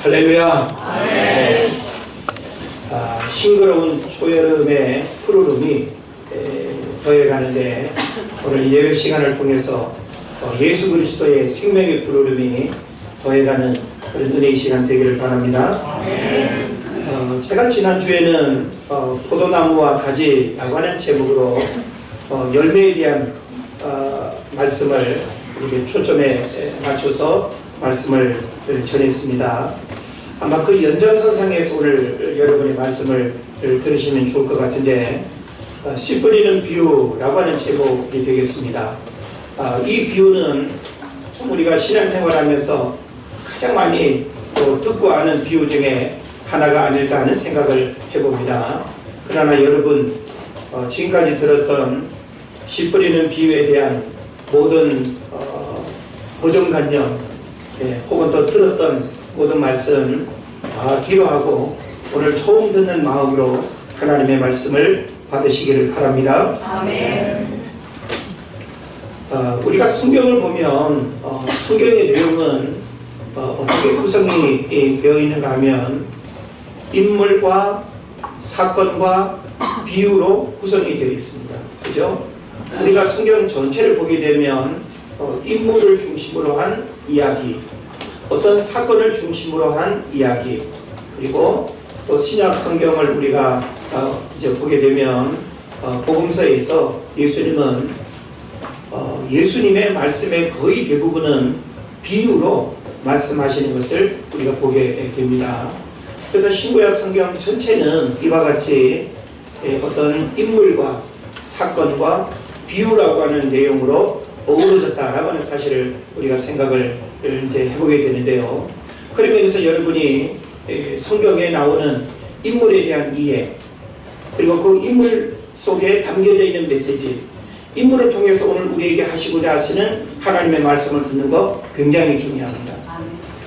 할렐루야. 아멘. 싱그러운 초여름의 푸르름이 더해가는데 오늘 예배 시간을 통해서 예수 그리스도의 생명의 푸르름이 더해가는 그런 은혜의 시간 되기를 바랍니다. 아멘. 제가 지난주에는 포도나무와 가지라고 하는 제목으로 열매에 대한 말씀을 이렇게 초점에 맞춰서 말씀을 전했습니다. 아마 그 연장선상에서 오늘 여러분의 말씀을 들으시면 좋을 것 같은데 씨 뿌리는 비유라고 하는 제목이 되겠습니다. 이 비유는 우리가 신앙생활하면서 가장 많이 듣고 아는 비유 중에 하나가 아닐까 하는 생각을 해봅니다. 그러나 여러분 지금까지 들었던 씨 뿌리는 비유에 대한 모든 고정관념 혹은 또 들었던 모든 말씀 기로하고 오늘 처음 듣는 마음으로 하나님의 말씀을 받으시기를 바랍니다. 아멘. 우리가 성경을 보면 성경의 내용은 어떻게 구성이 되어 있는가 하면 인물과 사건과 비유로 구성이 되어 있습니다. 그죠? 우리가 성경 전체를 보게 되면 인물을 중심으로 한 이야기, 어떤 사건을 중심으로 한 이야기, 그리고 또 신약 성경을 우리가 이제 보게 되면 복음서에서 예수님은 예수님의 말씀의 거의 대부분은 비유로 말씀하시는 것을 우리가 보게 됩니다. 그래서 신구약 성경 전체는 이와 같이 어떤 인물과 사건과 비유라고 하는 내용으로 어우러졌다라고 하는 사실을 우리가 생각을 이제 해보게 되는데요. 그러면서 여러분이 성경에 나오는 인물에 대한 이해, 그리고 그 인물 속에 담겨져 있는 메시지, 인물을 통해서 오늘 우리에게 하시고자 하시는 하나님의 말씀을 듣는 것 굉장히 중요합니다.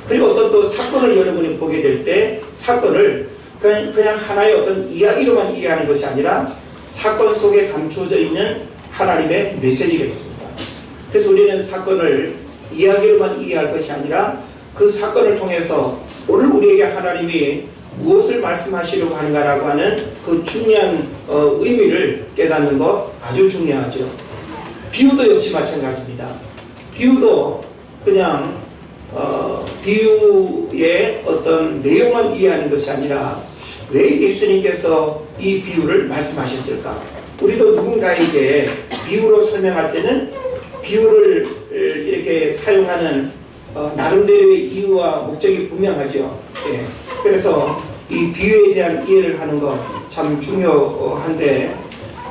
그리고 어떤 또 사건을 여러분이 보게 될 때 사건을 그냥 하나의 어떤 이야기로만 이해하는 것이 아니라 사건 속에 감춰져 있는 하나님의 메시지가 있습니다. 그래서 우리는 사건을 이야기로만 이해할 것이 아니라 그 사건을 통해서 오늘 우리에게 하나님이 무엇을 말씀하시려고 하는가라고 하는 그 중요한 의미를 깨닫는 것 아주 중요하죠. 비유도 역시 마찬가지입니다. 비유도 그냥 비유의 어떤 내용만 이해하는 것이 아니라 왜 예수님께서 이 비유를 말씀하셨을까? 우리도 누군가에게 비유로 설명할 때는 비유를 이렇게 사용하는 나름대로의 이유와 목적이 분명하죠. 그래서 이 비유에 대한 이해를 하는 것 참 중요한데,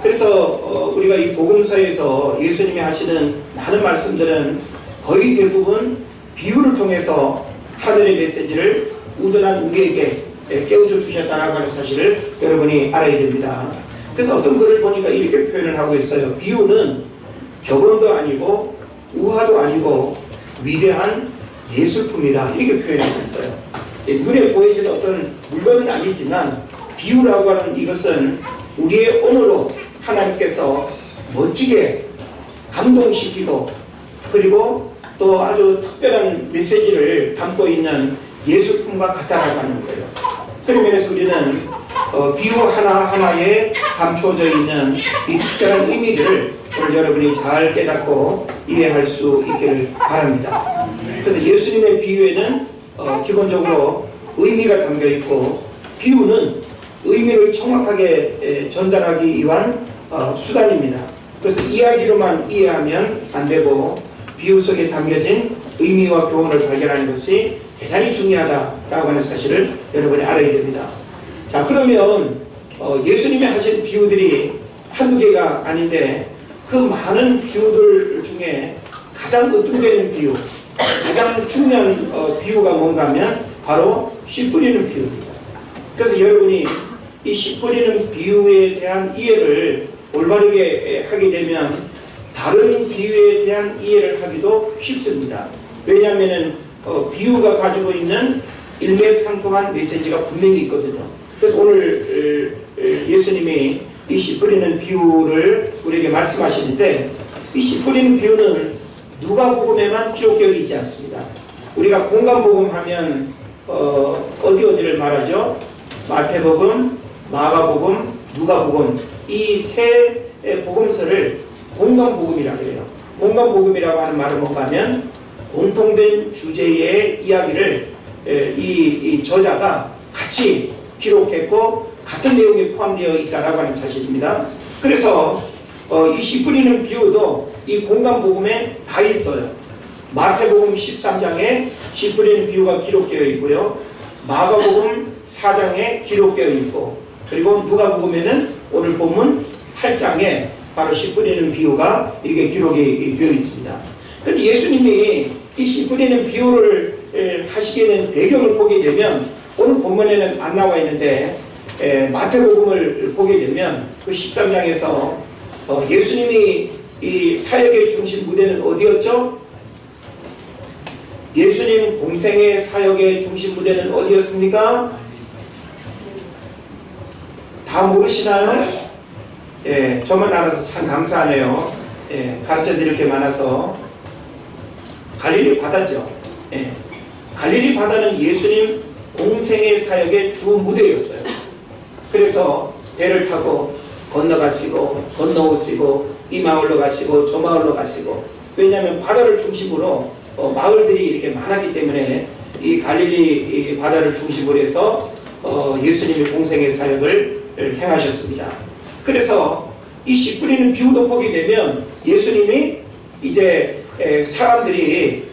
그래서 우리가 이 복음서에서 예수님이 하시는 많은 말씀들은 거의 대부분 비유를 통해서 하늘의 메시지를 우둔한 우리에게 깨우쳐 주셨다라고 하는 사실을 여러분이 알아야 됩니다. 그래서 어떤 글을 보니까 이렇게 표현을 하고 있어요. 비유는 격언도 아니고 우화도 아니고 위대한 예술품이다, 이렇게 표현하고 있어요. 눈에 보이는 어떤 물건은 아니지만 비유라고 하는 이것은 우리의 언어로 하나님께서 멋지게 감동시키고 그리고 또 아주 특별한 메시지를 담고 있는 예술품과 같다라고 하는 거예요. 그런 면에서 우리는 비유 하나하나에 감추어져 있는 이 특별한 의미들을 오늘 여러분이 잘 깨닫고 이해할 수 있기를 바랍니다. 그래서 예수님의 비유에는 기본적으로 의미가 담겨 있고, 비유는 의미를 정확하게 전달하기 위한 수단입니다. 그래서 이야기로만 이해하면 안 되고 비유 속에 담겨진 의미와 교훈을 발견하는 것이 대단히 중요하다라고 하는 사실을 여러분이 알아야 됩니다. 자, 그러면 예수님이 하신 비유들이 한두 개가 아닌데 그 많은 비유들 중에 가장 으뜸되는 비유, 가장 중요한 비유가 뭔가 하면 바로 씨 뿌리는 비유입니다. 그래서 여러분이 이 씨 뿌리는 비유에 대한 이해를 올바르게 하게 되면 다른 비유에 대한 이해를 하기도 쉽습니다. 왜냐하면 비유가 가지고 있는 일맥상통한 메시지가 분명히 있거든요. 그래서 오늘 예수님이 이 씨 뿌리는 비유를 우리에게 말씀하시는데, 이 씨 뿌리는 비유는 누가복음에만 기록되어 있지 않습니다. 우리가 공간복음 하면 말하죠. 마태복음, 마가복음, 누가복음 이 세 복음서를 공감복음이라고 해요. 공감복음이라고 하는 말은 뭔가 하면 공통된 주제의 이야기를 이 저자가 같이 기록했고 같은 내용이 포함되어 있다라고 하는 사실입니다. 그래서 이 씨 뿌리는 비유도 이 공감복음에 다 있어요. 마태복음 13장에 씨 뿌리는 비유가 기록되어 있고요. 마가복음 4장에 기록되어 있고, 그리고 누가복음에는 오늘 본문 8장에 바로 씨 뿌리는 비유가 이렇게 기록이 되어 있습니다. 그런데 예수님이 이 씨 뿌리는 비유를 하시게 된 배경을 보게 되면 오늘 본문에는 안 나와 있는데 마태복음을 보게 되면 그 13장에서 예수님이 이 사역의 중심 무대는 어디였죠? 예수님 공생의 사역의 중심 무대는 어디였습니까? 다 모르시나요? 예, 저만 알아서 참 감사하네요. 예, 가르쳐 드릴 게 많아서. 갈릴리 바다죠. 예, 갈릴리 바다는 예수님 공생의 사역의 주 무대였어요. 그래서 배를 타고 건너가시고 건너오시고 이 마을로 가시고 저 마을로 가시고, 왜냐하면 바다를 중심으로 마을들이 이렇게 많았기 때문에 이 갈릴리 바다를 중심으로 해서 예수님이 공생의 사역을 행하셨습니다. 그래서 이 씨 뿌리는 비유도 보게 되면 예수님이 이제 사람들이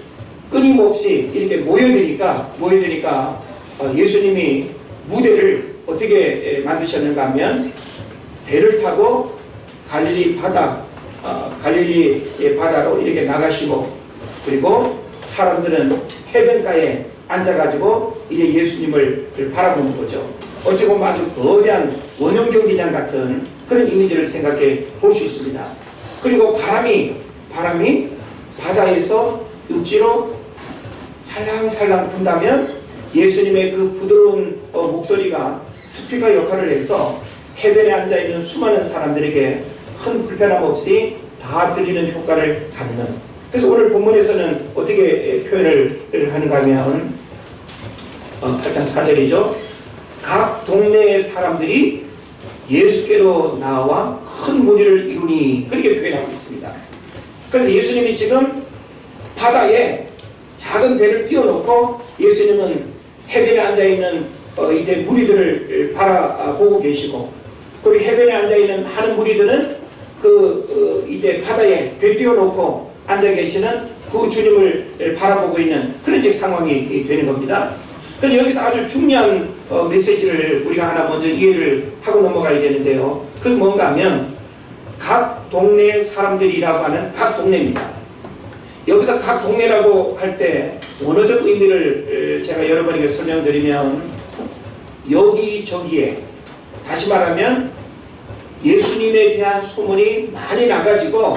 끊임없이 이렇게 모여드니까 예수님이 무대를 어떻게 만드셨는가 하면 배를 타고 갈릴리 바다로 이렇게 나가시고, 그리고 사람들은 해변가에 앉아가지고 이제 예수님을 바라보는 거죠. 어찌 보면 아주 거대한 원형 경기장 같은 그런 이미지를 생각해 볼 수 있습니다. 그리고 바람이 바다에서 육지로 살랑살랑 분다면 예수님의 그 부드러운 목소리가 스피커 역할을 해서 해변에 앉아있는 수많은 사람들에게 큰 불편함 없이 다 들리는 효과를 갖는. 그래서 오늘 본문에서는 어떻게 표현을 하는가 하면 8장 4절이죠. 각 동네의 사람들이 예수께로 나와 큰 무리를 이루니, 그렇게 표현하고 있습니다. 그래서 예수님이 지금 바다에 작은 배를 띄워놓고 예수님은 해변에 앉아있는 이제 무리들을 바라보고 계시고, 그리고 해변에 앉아있는 많은 무리들은 이제 바다에 배 띄워놓고 앉아 계시는 그 주님을 바라보고 있는 그런 이제 상황이 되는 겁니다. 그래서 여기서 아주 중요한 메시지를 우리가 하나 먼저 이해를 하고 넘어가야 되는데요. 그건 뭔가 하면 각 동네 사람들이라고 하는 각 동네입니다. 여기서 각 동네라고 할 때 원어적 의미를 제가 여러분에게 설명드리면 여기저기에, 다시 말하면 예수님에 대한 소문이 많이 나가지고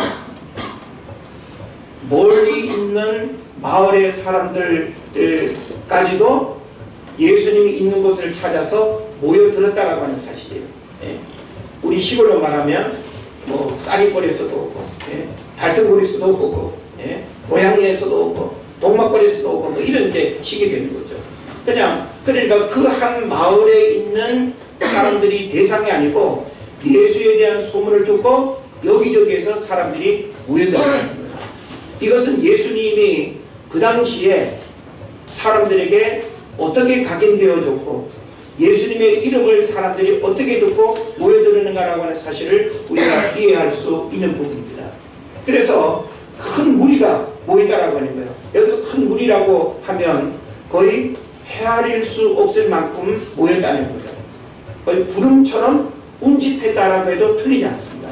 멀리 있는 마을의 사람들까지도 예수님이 있는 곳을 찾아서 모여들었다라고 하는 사실이에요. 예. 우리 시골로 말하면 뭐 쌀이벌에서도 오고, 예. 달등거리에서도 오고, 예. 고향리에서도 오고, 동막거리에서도 오고, 뭐 이런 이제 식이 되는 거죠. 그러니까 그 한 마을에 있는 사람들이 대상이 아니고 예수에 대한 소문을 듣고 여기저기에서 사람들이 모여들었다는 거예요. 이것은 예수님이 그 당시에 사람들에게 어떻게 각인되어졌고 예수님의 이름을 사람들이 어떻게 듣고 모여드는가라고 하는 사실을 우리가 이해할 수 있는 부분입니다. 그래서 큰 무리가 모이다라고 하는 거예요. 여기서 큰 무리라고 하면 거의 헤아릴 수 없을 만큼 모였다는 거죠. 거의 구름처럼 운집했다라고 해도 틀리지 않습니다.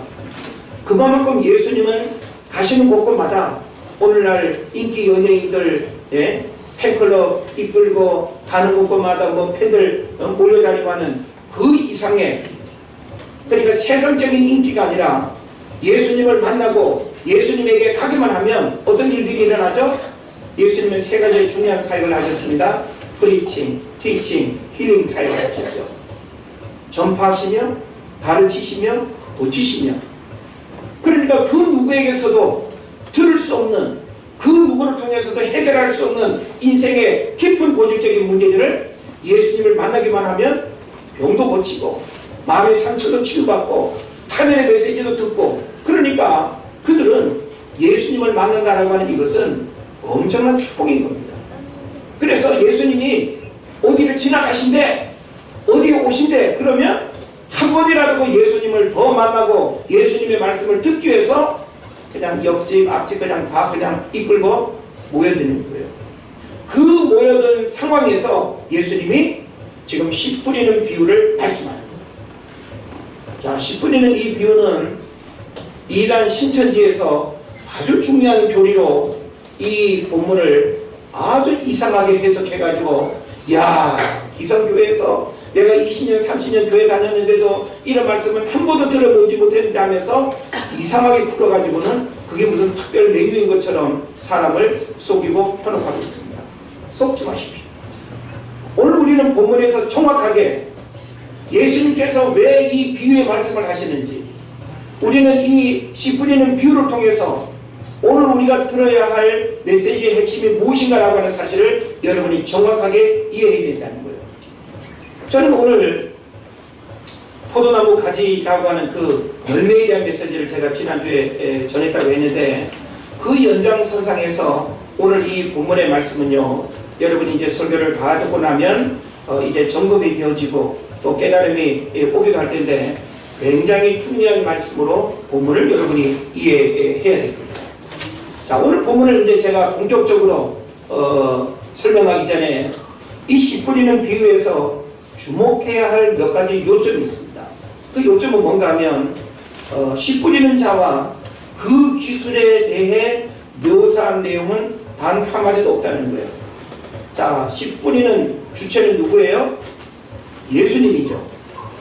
그만큼 예수님은 가시는 곳곳마다 오늘날 인기 연예인들, 예? 팬클럽 이끌고 가는 곳곳마다 뭐 팬들 몰려다니고 하는 그 이상의, 그러니까 세상적인 인기가 아니라 예수님을 만나고 예수님에게 가기만 하면 어떤 일들이 일어나죠? 예수님은 세 가지 중요한 사역을 하셨습니다. 프리칭, 티칭, 힐링 사역을 하셨죠. 전파하시며 가르치시며 고치시며. 그러니까 그 누구에게서도 들을 수 없는, 그 누구를 통해서도 해결할 수 없는 인생의 깊은 고질적인 문제들을 예수님을 만나기만 하면 병도 고치고 마음의 상처도 치유받고 하늘의 메시지도 듣고, 그러니까 그들은 예수님을 만난다라고 하는 이것은 엄청난 축복인 겁니다. 그래서 예수님이 어디를 지나가신대, 어디에 오신대, 그러면 한 번이라도 예수님을 더 만나고 예수님의 말씀을 듣기 위해서 그냥 옆집 앞집 그냥 다 그냥 이끌고 모여드는 거예요. 그 모여든 상황에서 예수님이 지금 씨 뿌리는 비유를 말씀하는 거예요. 자, 씨 뿌리는 이 비유는 이단 신천지에서 아주 중요한 교리로 이 본문을 아주 이상하게 해석해가지고, 야, 기성교회에서 내가 20년 30년 교회 다녔는데도 이런 말씀은 한 번도 들어보지 못했는데 하면서 이상하게 풀어가지고는 그게 무슨 특별 메뉴인 것처럼 사람을 속이고 현혹하고 있습니다. 속지 마십시오. 오늘 우리는 본문에서 정확하게 예수님께서 왜 이 비유의 말씀을 하시는지, 우리는 이 씨 뿌리는 비유를 통해서 오늘 우리가 들어야 할 메시지의 핵심이 무엇인가라고 하는 사실을 여러분이 정확하게 이해해야 된다는 거예요. 저는 오늘 포도나무 가지라고 하는 그 열매에 대한 메시지를 제가 지난주에 전했다고 했는데, 그 연장선상에서 오늘 이 본문의 말씀은요, 여러분이 이제 설교를 다 듣고 나면 이제 점검이 되어지고 또 깨달음이 오기도 할 텐데, 굉장히 중요한 말씀으로 본문을 여러분이 이해해야 됩니다. 자, 오늘 본문을 이제 제가 본격적으로 설명하기 전에 이 씨 뿌리는 비유에서 주목해야 할 몇 가지 요점이 있습니다. 그 요점은 뭔가 하면 씨 뿌리는 자와 그 기술에 대해 묘사한 내용은 단 한마디도 없다는 거예요. 자, 씨 뿌리는 주체는 누구예요? 예수님이죠.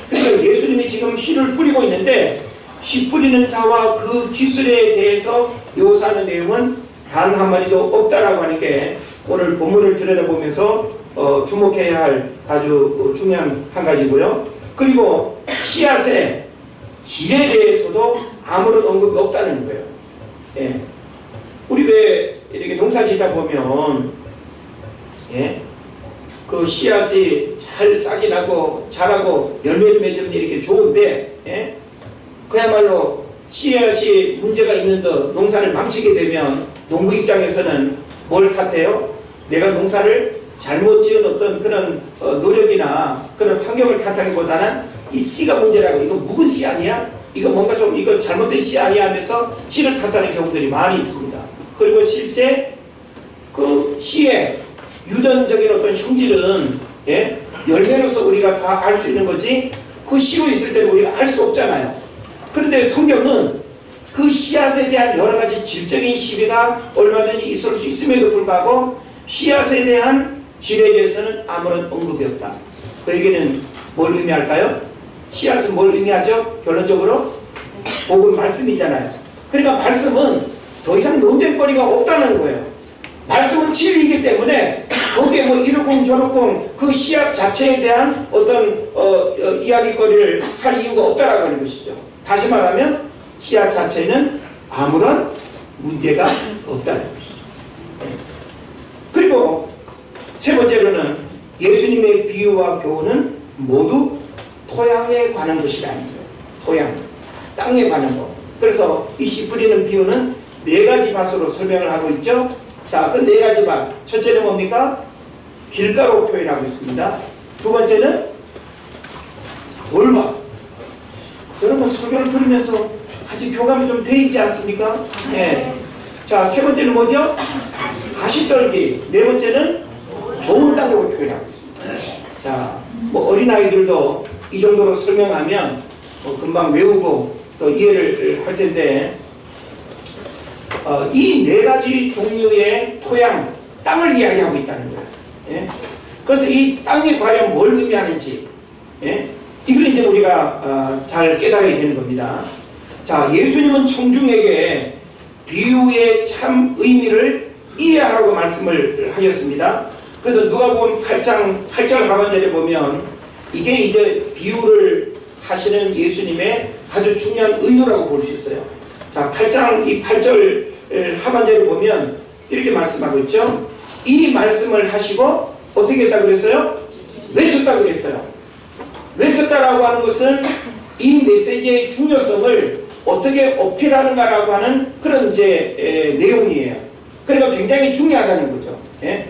그러니까 예수님이 지금 씨를 뿌리고 있는데, 씨 뿌리는 자와 그 기술에 대해서 묘사하는 내용은 단 한마디도 없다라고 하는 게 오늘 본문을 들여다보면서 주목해야 할 아주 중요한 한 가지고요. 그리고 씨앗의 질에 대해서도 아무런 언급이 없다는 거예요. 예. 우리 왜 이렇게 농사 짓다 보면, 예, 그 씨앗이 잘 싹이 나고 자라고 열매를 맺으면 이렇게 좋은데, 예? 그야말로 씨앗이 문제가 있는 듯 농사를 망치게 되면 농부 입장에서는 뭘 탓해요? 내가 농사를 잘못 지은 어떤 그런 노력이나 그런 환경을 탓하기보다는 이 씨가 문제라고, 이거 묵은 씨 아니야? 이거 뭔가 좀 이거 잘못된 씨 아니야? 하면서 씨를 탓하는 경우들이 많이 있습니다. 그리고 실제 그 씨의 유전적인 어떤 형질은, 예? 열매로서 우리가 다 알 수 있는 거지, 그 씨로 있을 때는 우리가 알 수 없잖아요. 그런데 성경은 그 씨앗에 대한 여러 가지 질적인 시비가 얼마든지 있을 수 있음에도 불구하고 씨앗에 대한 질에 대해서는 아무런 언급이 없다. 그 얘기는 뭘 의미할까요? 씨앗은 뭘 의미하죠? 결론적으로 복음 말씀이잖아요. 그러니까 말씀은 더 이상 논쟁거리가 없다는 거예요. 말씀은 진리이기 때문에 거기에 뭐 이러쿵 저러쿵 그 씨앗 자체에 대한 어떤 이야기거리를 할 이유가 없다라고 하는 것이죠. 다시 말하면 씨앗 자체는 아무런 문제가 없다는 것이죠. 그리고 세 번째로는 예수님의 비유와 교훈은 모두 토양에 관한 것이 아니에요. 토양, 땅에 관한 것. 그래서 이 씨 뿌리는 비유는 네 가지 밭으로 설명을 하고 있죠. 자, 그 네 가지 밭. 첫째는 뭡니까? 길가로 표현하고 있습니다. 두 번째는 돌밭. 여러분 설교를 들으면서 아직 교감이 좀 돼 있지 않습니까? 네. 자, 세 번째는 뭐죠? 가시떨기. 네 번째는 좋은 땅으로 표현하고 있습니다. 자, 뭐 어린아이들도 이 정도로 설명하면 금방 외우고 또 이해를 할 텐데, 이 네 가지 종류의 토양, 땅을 이야기하고 있다는 거예요. 예? 그래서 이 땅이 과연 뭘 의미하는지, 예? 이걸 이제 우리가 잘 깨달아야 되는 겁니다. 자, 예수님은 청중에게 비유의 참 의미를 이해하라고 말씀을 하셨습니다. 그래서 누가복음 8장 8절 하반절에 보면 이게 이제 비유를 하시는 예수님의 아주 중요한 의도라고 볼 수 있어요. 자, 8장 이 8절 하반절에 보면 이렇게 말씀하고 있죠. 이 말씀을 하시고 어떻게 했다고 그랬어요? 외쳤다 그랬어요. 외쳤다라고 하는 것은 이 메시지의 중요성을 어떻게 어필하는가라고 하는 그런 이제 내용이에요. 그러니까 굉장히 중요하다는 거죠. 예?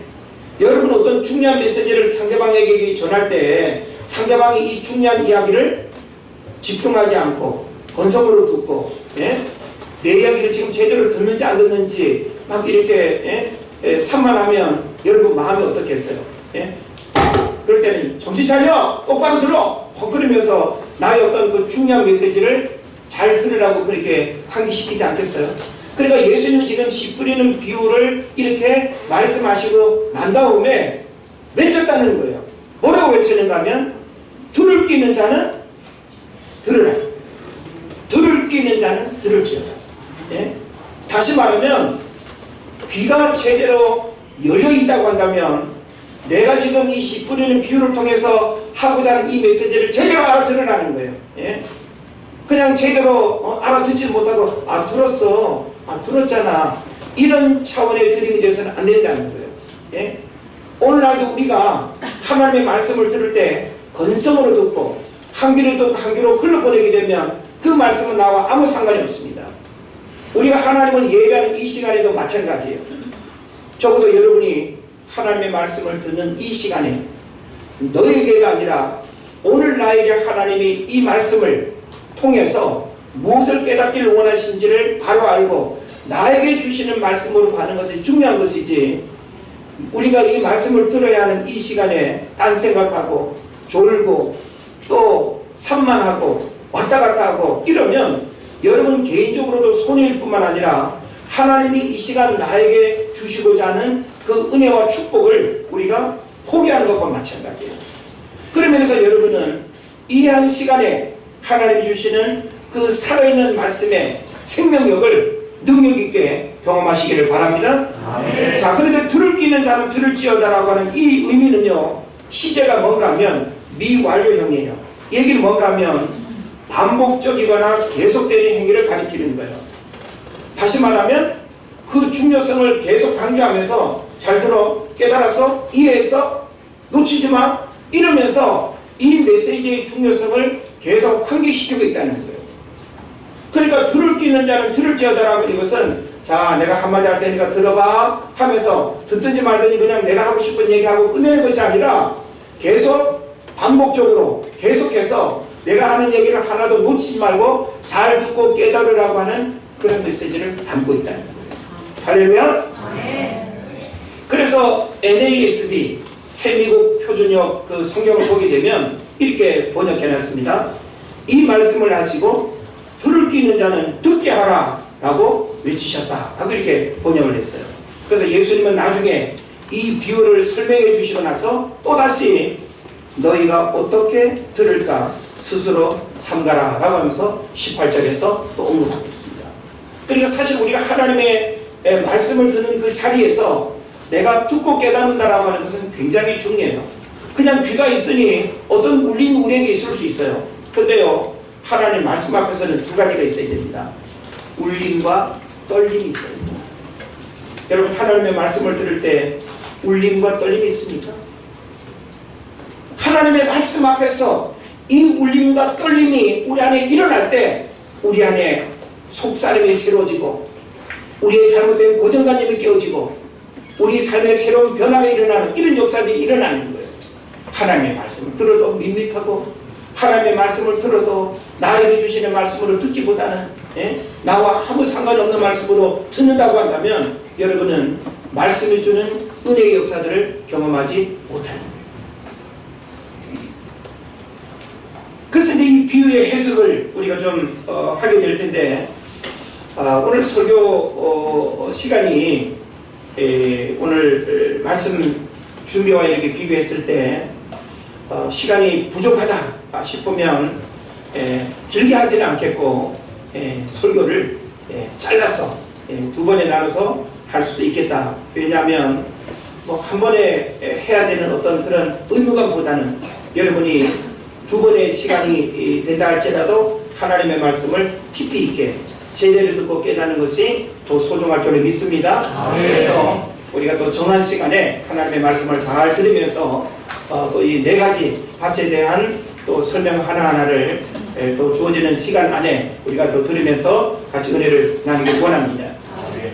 여러분 어떤 중요한 메시지를 상대방에게 전할 때 상대방이 이 중요한 이야기를 집중하지 않고 건성으로 듣고 예? 내 이야기를 지금 제대로 듣는지 안 듣는지 막 이렇게 산만하면 여러분 마음이 어떻겠어요? 예? 그럴 때는 정신 차려! 똑바로 들어! 헛거리면서 나의 어떤 그 중요한 메시지를 잘 들으라고 그렇게 환기시키지 않겠어요? 그러니까 예수님은 지금 씨 뿌리는 비유를 이렇게 말씀하시고 난 다음에 외쳤다는 거예요. 뭐라고 외치는가 하면 들을 끼는 자는 들으라. 들을 끼는 자는 들을지어다. 예? 다시 말하면 귀가 제대로 열려있다고 한다면 내가 지금 이 씨 뿌리는 비유를 통해서 하고자 하는 이 메시지를 제대로 알아들으라는 거예요. 예? 그냥 제대로 알아듣지 못하고 들었어. 들었잖아. 이런 차원의 드림이 돼서는 안 된다는 거예요. 예? 오늘날도 우리가 하나님의 말씀을 들을 때 건성으로 듣고 한 귀로 듣고 한 귀로 흘러보내게 되면 그 말씀은 나와 아무 상관이 없습니다. 우리가 하나님을 예배하는 이 시간에도 마찬가지예요. 적어도 여러분이 하나님의 말씀을 듣는 이 시간에 너에게가 아니라 오늘 나에게 하나님이 이 말씀을 통해서 무엇을 깨닫기를 원하신지를 바로 알고 나에게 주시는 말씀으로 가는 것이 중요한 것이지, 우리가 이 말씀을 들어야 하는 이 시간에 딴 생각하고 졸고 또 산만하고 왔다 갔다 하고 이러면 여러분 개인적으로도 손해일 뿐만 아니라 하나님이 이 시간 나에게 주시고자 하는 그 은혜와 축복을 우리가 포기하는 것과 마찬가지예요. 그런 면에서 여러분은 이 한 시간에 하나님이 주시는 그 살아있는 말씀의 생명력을 능력있게 경험하시기를 바랍니다. 아멘. 자, 그런데 들을 끼는 자는 들을지어다라고 하는 이 의미는요, 시제가 뭔가 하면 미완료형이에요. 얘기는 뭔가 하면 반복적이거나 계속되는 행위를 가리키는 거예요. 다시 말하면 그 중요성을 계속 강조하면서 잘 들어, 깨달아서, 이해해서, 놓치지 마, 이러면서 이 메시지의 중요성을 계속 환기시키고 있다는 거예요. 그러니까 들을 끼는 자는 들을지어다라고 하는 것은, 자, 내가 한마디 할 테니까 들어봐 하면서 듣든지 말든지 그냥 내가 하고 싶은 얘기하고 끝내는 것이 아니라 계속 반복적으로 계속해서 내가 하는 얘기를 하나도 놓치지 말고 잘 듣고 깨달으라고 하는 그런 메시지를 담고 있다는 거예요. 할렐루야. 그래서 NASB 새미국 표준역 그 성경을 보게 되면 이렇게 번역해놨습니다. 이 말씀을 하시고 들을 끼는 자는 듣게 하라 라고 외치셨다 하고 이렇게 번역을 했어요. 그래서 예수님은 나중에 이 비유를 설명해 주시고 나서 또다시 너희가 어떻게 들을까 스스로 삼가라 라고 하면서 18절에서 또 언급하고 있습니다. 그러니까 사실 우리가 하나님의 말씀을 듣는 그 자리에서 내가 듣고 깨닫는다라고 하는 것은 굉장히 중요해요. 그냥 귀가 있으니 어떤 울림이 우리에게 있을 수 있어요. 근데요, 하나님 말씀 앞에서는 두 가지가 있어야 됩니다. 울림과 떨림이 있어야 됩니다. 여러분, 하나님의 말씀을 들을 때 울림과 떨림이 있습니까? 하나님의 말씀 앞에서 이 울림과 떨림이 우리 안에 일어날 때 우리 안에 속사람이 새로워지고 우리의 잘못된 고정관념이 깨어지고 우리 삶의 새로운 변화가 일어나는 이런 역사들이 일어나는 거예요. 하나님의 말씀을 들어도 밋밋하고 하나님의 말씀을 들어도 나에게 주시는 말씀으로 듣기보다는 나와 아무 상관이 없는 말씀으로 듣는다고 한다면 여러분은 말씀이 주는 은혜의 역사들을 경험하지 못하는 거예요. 그래서 이제 이 비유의 해석을 우리가 좀 하게 될 텐데, 오늘 설교 시간이 오늘 말씀 준비와 이렇게 비교했을 때 시간이 부족하다 싶으면 길게 하지는 않겠고 설교를 잘라서 두 번에 나눠서 할 수도 있겠다. 왜냐하면 뭐 한 번에 해야 되는 어떤 그런 의무감보다는 여러분이 두 번의 시간이 된다 할지라도 하나님의 말씀을 깊이 있게 제대로 듣고 깨닫는 것이 더 소중할 줄을 믿습니다. 그래서 우리가 또 정한 시간에 하나님의 말씀을 잘 들으면서 또 이 네 가지 밭에 대한 또 설명 하나하나를 또 주어지는 시간 안에 우리가 또 들으면서 같이 은혜를 나누기 원합니다.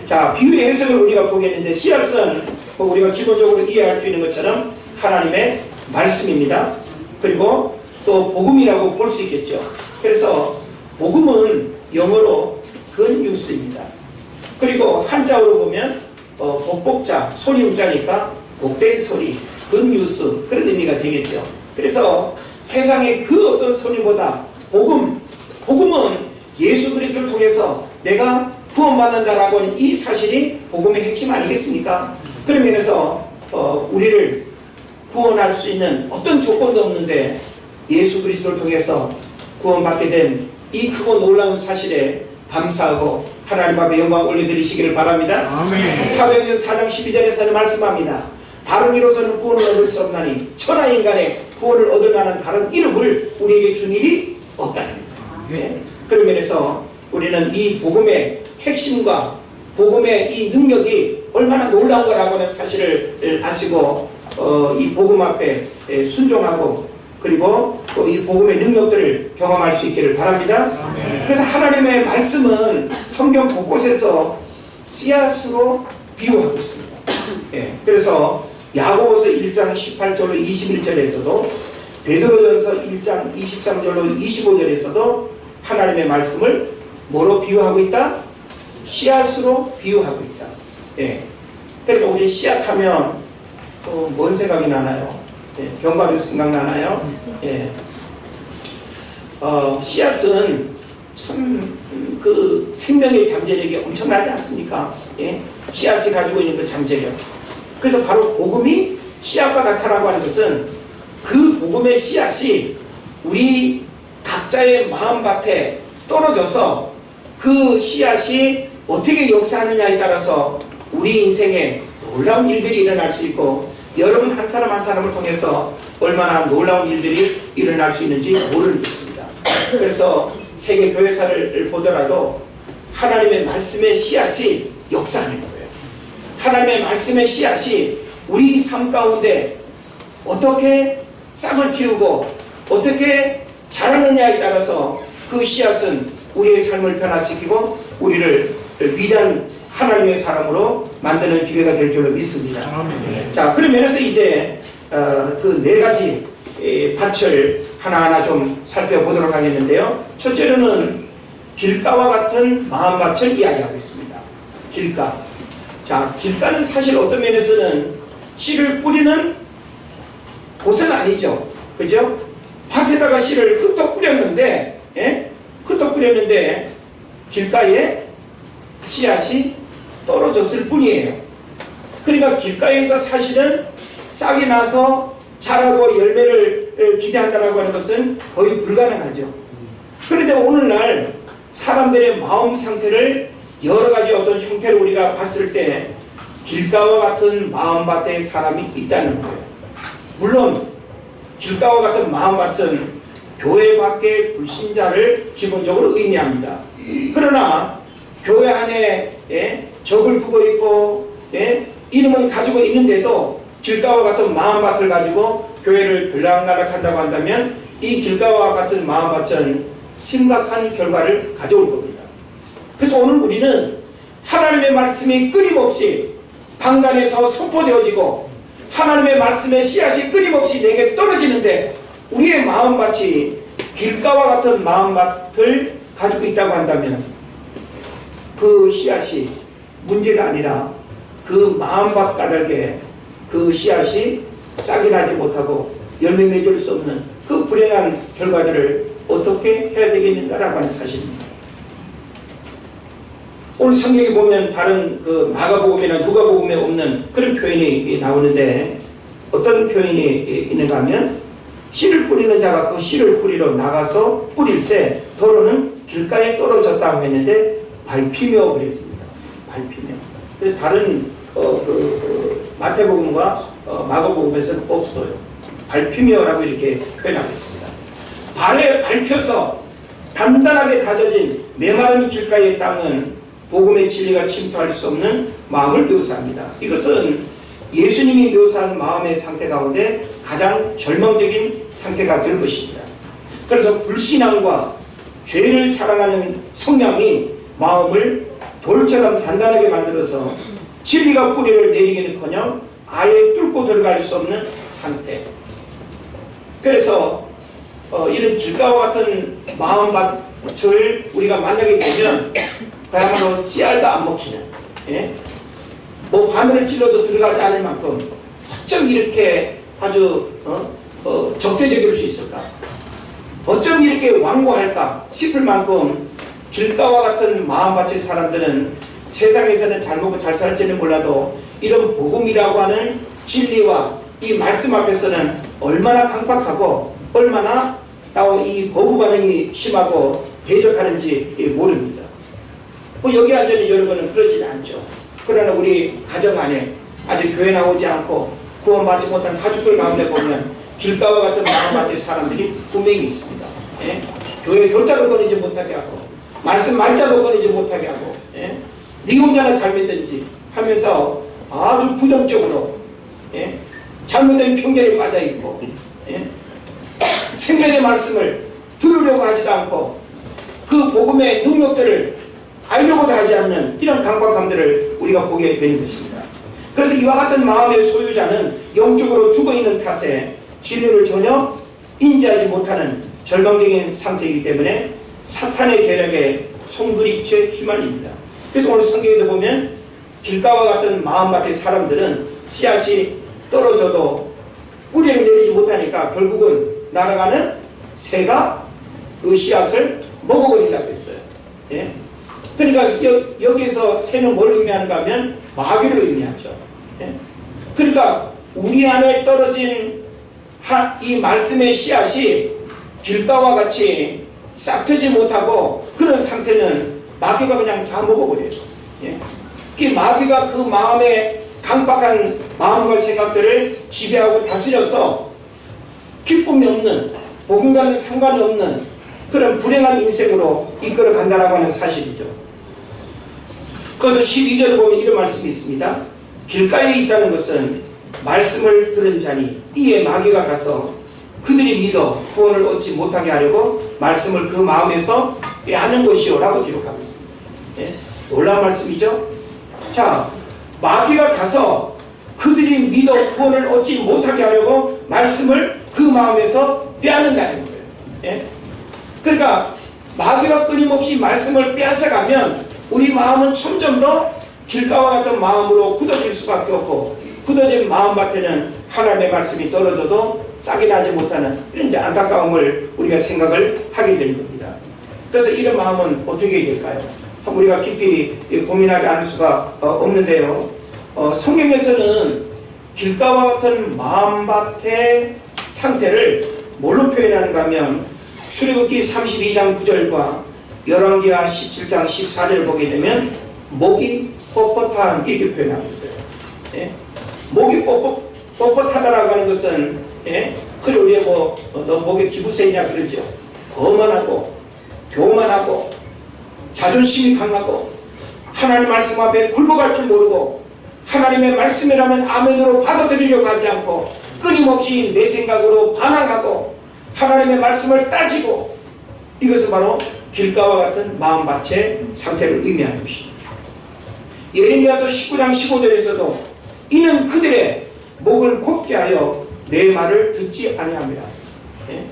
자, 비유의 해석을 우리가 보겠는데, 씨앗은 우리가 기본적으로 이해할 수 있는 것처럼 하나님의 말씀입니다. 그리고 또 복음이라고 볼 수 있겠죠. 그래서 복음은 영어로 good news입니다. 그리고 한자어로 보면 복복자, 소리음자니까 복된 소리, good news, 그런 의미가 되겠죠. 그래서 세상의 그 어떤 소리보다 복음은 예수 그리스도를 통해서 내가 구원받는다라고 하는 이 사실이 복음의 핵심 아니겠습니까? 그런 면에서 우리를 구원할 수 있는 어떤 조건도 없는데 예수 그리스도를 통해서 구원받게 된 이 크고 놀라운 사실에 감사하고 하나님 앞에 영광 올려드리시기를 바랍니다. 아멘. 사도행전 4장 12절에서는 말씀합니다. 다른 이로서는 구원을 얻을 수 없나니 천하 인간의 구원을 얻을 만한 다른 이름을 우리에게 준 일이 없다는 겁니다. 그런 면에서 우리는 이 복음의 핵심과 복음의 이 능력이 얼마나 놀라운 거라고 하는 사실을 아시고 이 복음 앞에 순종하고 그리고 또 이 복음의 능력들을 경험할 수 있기를 바랍니다. 아멘. 그래서 하나님의 말씀은 성경 곳곳에서 씨앗으로 비유하고 있습니다. 그래서 야고보서 1장 18절로 21절에서도 베드로전서 1장 23절로 25절에서도 하나님의 말씀을 뭐로 비유하고 있다? 씨앗으로 비유하고 있다. 그러니까 우리 씨앗하면 뭔 생각이 나나요? 견과류 생각나나요? 씨앗은 참 그 생명의 잠재력이 엄청나지 않습니까? 씨앗이 가지고 있는 그 잠재력. 그래서 바로 복음이 씨앗과 같다라고 하는 것은 그 복음의 씨앗이 우리 각자의 마음밭에 떨어져서 그 씨앗이 어떻게 역사하느냐에 따라서 우리 인생에 놀라운 일들이 일어날 수 있고 여러분 한 사람 한 사람을 통해서 얼마나 놀라운 일들이 일어날 수 있는지 모르겠습니다. 그래서 세계 교회사를 보더라도 하나님의 말씀의 씨앗이 역사하는 거예요. 하나님의 말씀의 씨앗이 우리 삶 가운데 어떻게 싹을 틔우고 어떻게 자라느냐에 따라서 그 씨앗은 우리의 삶을 변화시키고 우리를 위대한 하나님의 사람으로 만드는 기회가 될 줄로 믿습니다. 아멘. 자, 그런 면에서 이제 그 네 가지 밭을 하나하나 좀 살펴보도록 하겠는데요. 첫째로는 길가와 같은 마음밭을 이야기하고 있습니다. 길가. 자, 길가는 사실 어떤 면에서는 씨를 뿌리는 곳은 아니죠. 그죠? 밭에다가 씨를 흩어 뿌렸는데, 흩어 뿌렸는데 길가에 씨앗이 떨어졌을 뿐이에요. 그러니까 길가에서 사실은 싹이 나서 자라고 열매를 기대한다고 하는 것은 거의 불가능하죠. 그런데 오늘날 사람들의 마음 상태를 여러 가지 어떤 형태로 우리가 봤을 때 길가와 같은 마음밭에 사람이 있다는 거예요. 물론 길가와 같은 마음밭은 교회 밖의 불신자를 기본적으로 의미합니다. 그러나 교회 안에 적을 두고 있고 이름은 가지고 있는데도 길가와 같은 마음밭을 가지고 교회를 들락날락 한다고 한다면 이 길가와 같은 마음밭은 심각한 결과를 가져올 겁니다. 그래서 오늘 우리는 하나님의 말씀이 끊임없이 방간에서 선포되어지고 하나님의 말씀의 씨앗이 끊임없이 내게 떨어지는데 우리의 마음밭이 길가와 같은 마음밭을 가지고 있다고 한다면 그 씨앗이 문제가 아니라 그 마음밭 까닭에 그 씨앗이 싹이 나지 못하고 열매 맺을 수 없는 그 불행한 결과들을 어떻게 해야 되겠는가라고 하는 사실입니다. 오늘 성경에 보면 다른 그 마가복음이나 누가복음에 없는 그런 표현이 나오는데 어떤 표현이 있는가 하면 씨를 뿌리는 자가 그 씨를 뿌리러 나가서 뿌릴새 도로는 길가에 떨어졌다고 했는데 밟히며 그랬습니다. 밟히며. 다른 마태복음과 마가복음에서는 없어요. 밟히며라고 이렇게 표현하고 있습니다. 발에 밟혀서 단단하게 다져진 메마른 길가의 땅은 복음의 진리가 침투할 수 없는 마음을 묘사합니다. 이것은 예수님이 묘사한 마음의 상태 가운데 가장 절망적인 상태가 될 것입니다. 그래서 불신앙과 죄를 사랑하는 성향이 마음을 돌처럼 단단하게 만들어서 진리가 뿌리를 내리기는커녕 아예 뚫고 들어갈 수 없는 상태. 그래서 이런 길가와 같은 마음밭을 우리가 만나게 되면 그야말로 씨알도 안 먹히는, 예? 뭐 바늘을 찔러도 들어가지 않을 만큼 어쩜 이렇게 아주 적대적일 수 있을까? 어쩜 이렇게 완고할까 싶을 만큼 길가와 같은 마음밭의 사람들은 세상에서는 잘 먹고 잘 살지는 몰라도 이런 복음이라고 하는 진리와 이 말씀 앞에서는 얼마나 강박하고 얼마나 이 거부 반응이 심하고 대적하는지 모릅니다. 뭐 여기 앉아있는 여러분은 그러지 않죠. 그러나 우리 가정 안에 아직 교회 나오지 않고 구원받지 못한 가족들 가운데 보면 길가와 같은 마음밭의 사람들이 분명히 있습니다. 예? 교회 교자도 꺼내지 못하게 하고 말씀 말자도 꺼내지 못하게 하고, 예? 네 혼자나 잘 믿든지 하면서 아주 부정적으로, 예? 잘못된 편견에 빠져있고, 예? 생명의 말씀을 들으려고 하지도 않고 그 복음의 능력들을 알려고도 하지 않는 이런 강박함들을 우리가 보게 되는 것입니다. 그래서 이와 같은 마음의 소유자는 영적으로 죽어있는 탓에 진리를 전혀 인지하지 못하는 절망적인 상태이기 때문에 사탄의 계략에 송두리째 휘말립니다. 그래서 오늘 성경에도 보면 길가와 같은 마음밭의 사람들은 씨앗이 떨어져도 뿌리를 내리지 못하니까 결국은 날아가는 새가 그 씨앗을 먹어버린다고 했어요. 예? 그러니까 여기에서 새는 뭘 의미하는가 하면 마귀를 의미하죠. 예? 그러니까 우리 안에 떨어진 이 말씀의 씨앗이 길가와 같이 싹트지 못하고 그런 상태는 마귀가 그냥 다 먹어버려요. 예? 이 마귀가 그 마음의 강박한 마음과 생각들을 지배하고 다스려서 기쁨이 없는, 복음과는 상관이 없는 그런 불행한 인생으로 이끌어 간다라고 하는 사실이죠. 그래서 12절 보면 이런 말씀이 있습니다. 길가에 있다는 것은 말씀을 들은 자니 이에 마귀가 가서 그들이 믿어 구원을 얻지 못하게 하려고 말씀을 그 마음에서 빼앗는 것이요 라고 기록하고 있습니다. 예? 놀라운 말씀이죠. 자, 마귀가 가서 그들이 믿어 구원을 얻지 못하게 하려고 말씀을 그 마음에서 빼앗는다는 거예요. 예? 그러니까 마귀가 끊임없이 말씀을 빼앗아가면 우리 마음은 점점 더 길가와 같은 마음으로 굳어질 수밖에 없고 굳어진 마음밭에는 하나님의 말씀이 떨어져도 싹이 나지 못하는 이런 이제 안타까움을 우리가 생각을 하게 되는 겁니다. 그래서 이런 마음은 어떻게 해야 될까요? 참 우리가 깊이 고민하지 않을 수가 없는데요. 성경에서는 길가와 같은 마음밭의 상태를 뭘로 표현하는가 하면 출애굽기 32장 9절과 열왕기하 17장 14절을 보게 되면 목이 뻣뻣한 이렇게 표현하고 있어요. 예? 목이 뻣뻣하다라고 하는 것은, 예? 그래 우리가 너 목에 기부세냐 그러죠. 거만하고 교만하고 자존심이 강하고 하나님 말씀 앞에 굴복할 줄 모르고 하나님의 말씀이라면 아멘으로 받아들이려고 하지 않고 끊임없이 내 생각으로 반항하고 하나님의 말씀을 따지고 이것은 바로 길가와 같은 마음밭의 상태를 의미하는 것입니다. 예레미야서 19장 15절에서도 이는 그들의 목을 곧게 하여 내 말을 듣지 아니함이라. 예?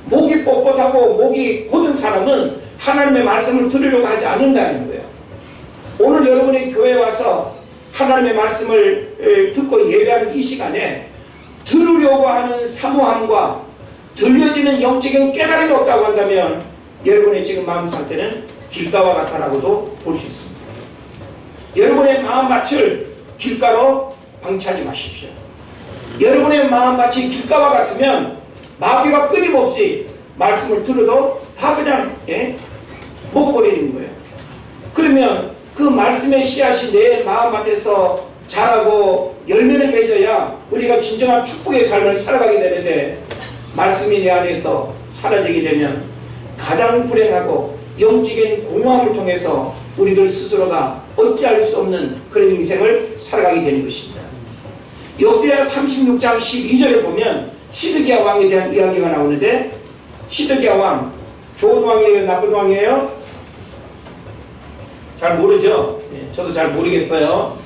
목이 뻣뻣하고 목이 곧은 사람은 하나님의 말씀을 들으려고 하지 않는다는 거예요. 오늘 여러분이 교회에 와서 하나님의 말씀을 듣고 예배하는 이 시간에 들으려고 하는 사모함과 들려지는 영적인 깨달음이 없다고 한다면 여러분의 지금 마음 상태는 길가와 같다라고도 볼 수 있습니다. 여러분의 마음밭을 길가로 방치하지 마십시오. 여러분의 마음밭이 길가와 같으면 마귀가 끊임없이 말씀을 들어도 다 그냥 먹어버리는 거예요. 그러면 그 말씀의 씨앗이 내 마음밭에서 자라고 열매를 맺어야 우리가 진정한 축복의 삶을 살아가게 되는데 말씀이 내 안에서 사라지게 되면 가장 불행하고 영적인 공허함을 통해서 우리들 스스로가 어찌할 수 없는 그런 인생을 살아가게 되는 것입니다. 역대하 36장 12절을 보면 시드기야 왕에 대한 이야기가 나오는데, 시드기야 왕 좋은 왕이에요, 나쁜 왕이에요? 잘 모르죠. 저도 잘 모르겠어요.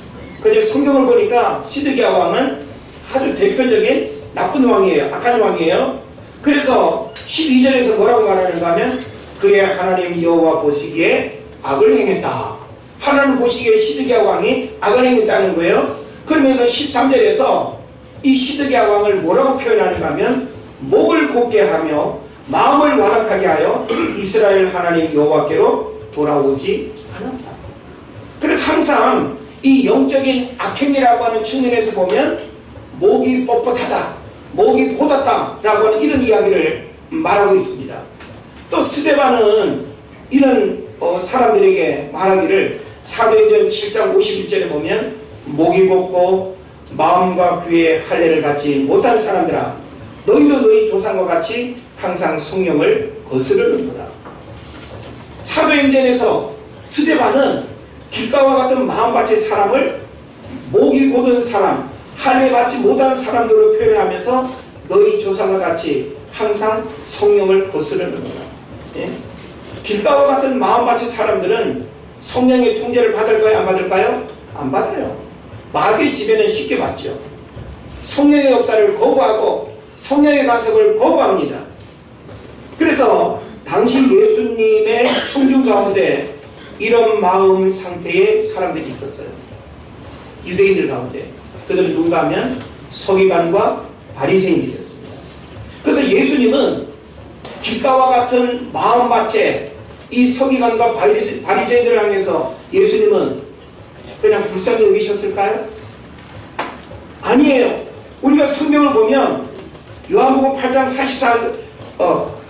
근데 성경을 보니까 시드기야 왕은 아주 대표적인 나쁜 왕이에요. 악한 왕이에요. 그래서 12절에서 뭐라고 말하는가 하면, 그의 하나님 여호와 보시기에 악을 행했다. 하나님 보시기에 시드기야 왕이 악을 행했다는 거예요. 그러면서 13절에서 이 시드기야 왕을 뭐라고 표현하는가 하면, 목을 곧게 하며 마음을 완악하게 하여 이스라엘 하나님 여호와께로 돌아오지 않았다. 그래서 항상 이 영적인 악행이라고 하는 측면에서 보면 목이 뻣뻣하다, 목이 곧았다 라고 하는 이런 이야기를 말하고 있습니다. 또 스데반은 이런 사람들에게 말하기를, 사도행전 7장 51절에 보면, 목이 곧고 마음과 귀에 할례를 갖지 못한 사람들아, 너희도 너희 조상과 같이 항상 성령을 거스르는도다. 사도행전에서 스데반은 길가와 같은 마음밭의 사람을 목이 곧은 사람, 할례 받지 못한 사람들로 표현하면서 너희 조상과 같이 항상 성령을 거스르는도다. 예? 길가와 같은 마음밭의 사람들은 성령의 통제를 받을까요? 안 받을까요? 안 받아요. 마귀의 지배는 쉽게 받죠. 성령의 역사를 거부하고 성령의 간섭을 거부합니다. 그래서 당시 예수님의 청중 가운데 이런 마음 상태의 사람들이 있었어요. 유대인들 가운데. 그들은 누군가 하면 서기관과 바리새인들이었습니다. 그래서 예수님은 길가와 같은 마음밭에 이 서기관과 바리새인들을 향해서 예수님은 그냥 불쌍히 여기셨을까요? 아니에요. 우리가 성경을 보면 요한복음 8장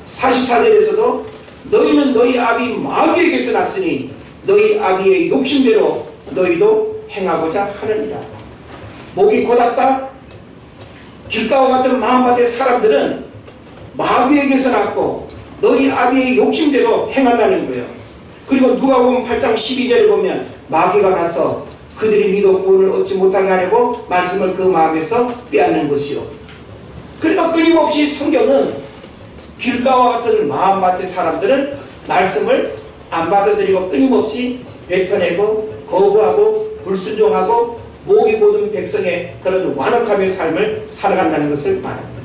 44절에서도 너희는 너희 아비 마귀에게서 났으니 너희 아비의 욕심대로 너희도 행하고자 하느니라. 목이 곧았다. 길가와 같은 마음밭의 사람들은 마귀에게서 났고 너희 아비의 욕심대로 행한다는 거예요. 그리고 누가복음 8장 12절에 보면 마귀가 가서 그들이 믿어 구원을 얻지 못하게 하려고 말씀을 그 마음에서 빼앗는 것이요. 그러니까 끊임없이 성경은 길가와 같은 마음밭의 사람들은 말씀을 안 받아들이고 끊임없이 뱉어내고 거부하고 불순종하고 목이 곧은 백성의 그런 완악함의 삶을 살아간다는 것을 말합니다.